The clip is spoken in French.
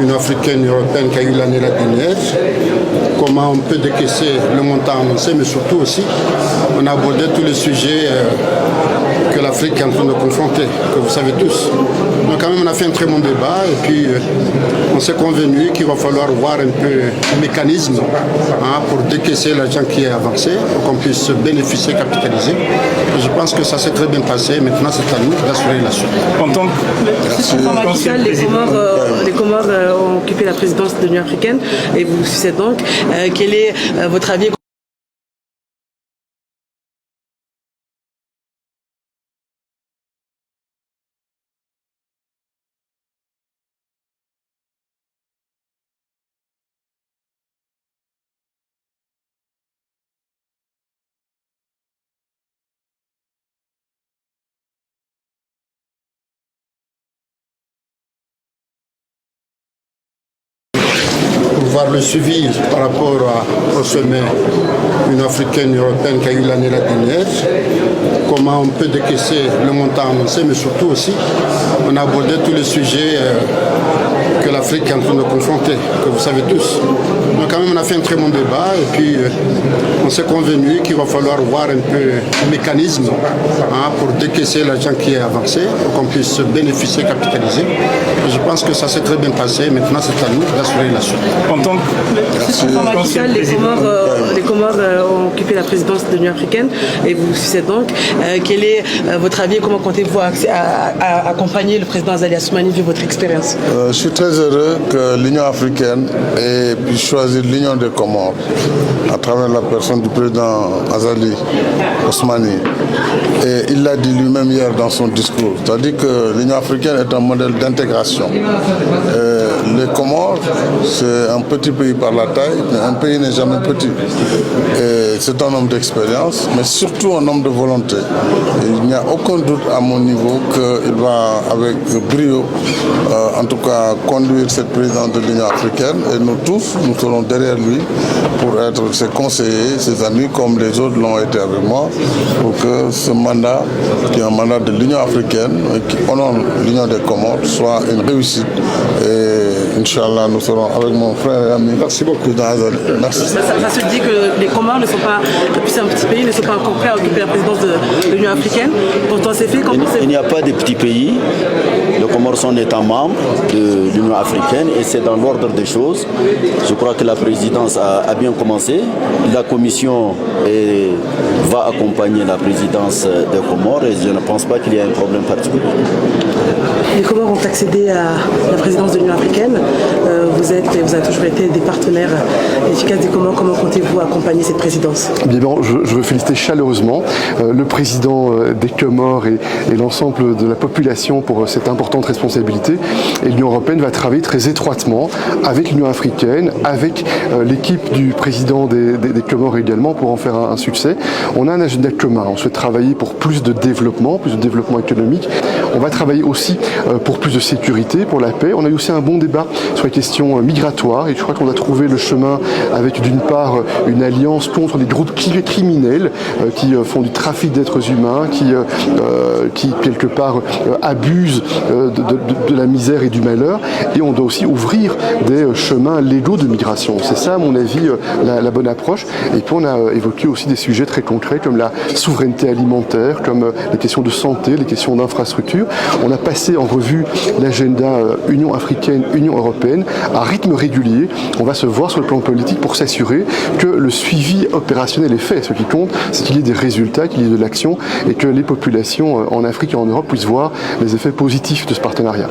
Union africaine et européenne qui a eu l'année dernière, comment on peut décaisser le montant annoncé, mais surtout aussi, on a abordé tous les sujets que l'Afrique est en train de confronter, que vous savez tous. Donc quand même, on a fait un très bon débat et puis on s'est convenu qu'il va falloir voir un peu le mécanisme pour décaisser l'argent qui est avancé, pour qu'on puisse bénéficier, capitaliser. Et je pense que ça s'est très bien passé. Maintenant, c'est à nous d'assurer la suite. En tant que les Comores ont occupé la présidence de l'Union africaine et vous succèdez donc. Quel est votre avis ? Voir le suivi par rapport au sommet Union africaine et européenne qui a eu l'année dernière, comment on peut décaisser le montant annoncé, mais surtout aussi, on a abordé tous les sujets que l'Afrique est en train de confronter, que vous savez tous. Donc quand même, on a fait un très bon débat et puis on s'est convenu qu'il va falloir voir un peu le mécanisme pour décaisser l'argent qui est avancé, pour qu'on puisse bénéficier, capitaliser. Et je pense que ça s'est très bien passé. Maintenant, c'est à nous d'assurer la suite. En tant que les Comores ont occupé la présidence de l'Union africaine et vous succèdez donc. Quel est votre avis et comment comptez-vous accompagner le président Azali Assoumani vu votre expérience? Je suis très heureux que l'Union africaine ait pu choisir l'Union des Comores à travers la personne du président Azali Assoumani. Et il l'a dit lui-même hier dans son discours. C'est-à-dire que l'Union africaine est un modèle d'intégration. Les Comores, c'est un petit pays par la taille, mais un pays n'est jamais petit. C'est un homme d'expérience, mais surtout un homme de volonté. Et il n'y a aucun doute à mon niveau qu'il va avec brio, en tout cas, conduire cette présidence de l'Union africaine. Et nous tous, nous serons derrière lui pour être ses conseillers, ses amis, comme les autres l'ont été avec moi, pour que ce mandat, qui est un mandat de l'Union africaine, qui honore l'Union des Comores, soit une réussite. Et Inch'Allah, nous serons avec mon frère et ami. Merci beaucoup. Merci. Ça se dit que les Comores ne sont pas, depuis c'est un petit pays, ne sont pas encore prêts à occuper la présidence de l'Union africaine. Pourtant, c'est fait. Il n'y a pas de petits pays. Les Comores sont États membres de l'Union africaine et c'est dans l'ordre des choses. Je crois que la présidence a bien commencé. La commission va accompagner la présidence des Comores et je ne pense pas qu'il y ait un problème particulier. Les Comores ont accédé à la présidence de l'Union africaine. Vous avez toujours été des partenaires efficaces des Comores. Comment comptez-vous accompagner cette présidence? Bien, je veux féliciter chaleureusement le président des Comores et l'ensemble de la population pour cette importante responsabilité. Et l'Union européenne va travailler très étroitement avec l'Union africaine, avec l'équipe du président des Comores également pour en faire un succès. On a un agenda commun. On souhaite travailler pour plus de développement économique. On va travailler aussi pour plus de sécurité, pour la paix. On a eu aussi un bon débat sur les questions migratoires et je crois qu'on a trouvé le chemin avec d'une part une alliance contre des groupes criminels qui font du trafic d'êtres humains, qui quelque part abusent de la misère et du malheur, et on doit aussi ouvrir des chemins légaux de migration. C'est ça, à mon avis, la bonne approche. Et puis on a évoqué aussi des sujets très concrets comme la souveraineté alimentaire, comme les questions de santé, les questions d'infrastructure. On a passé en revue l'agenda Union africaine, Union européenne à rythme régulier. On va se voir sur le plan politique pour s'assurer que le suivi opérationnel est fait. Ce qui compte, c'est qu'il y ait des résultats, qu'il y ait de l'action et que les populations en Afrique et en Europe puissent voir les effets positifs de ce partenariat.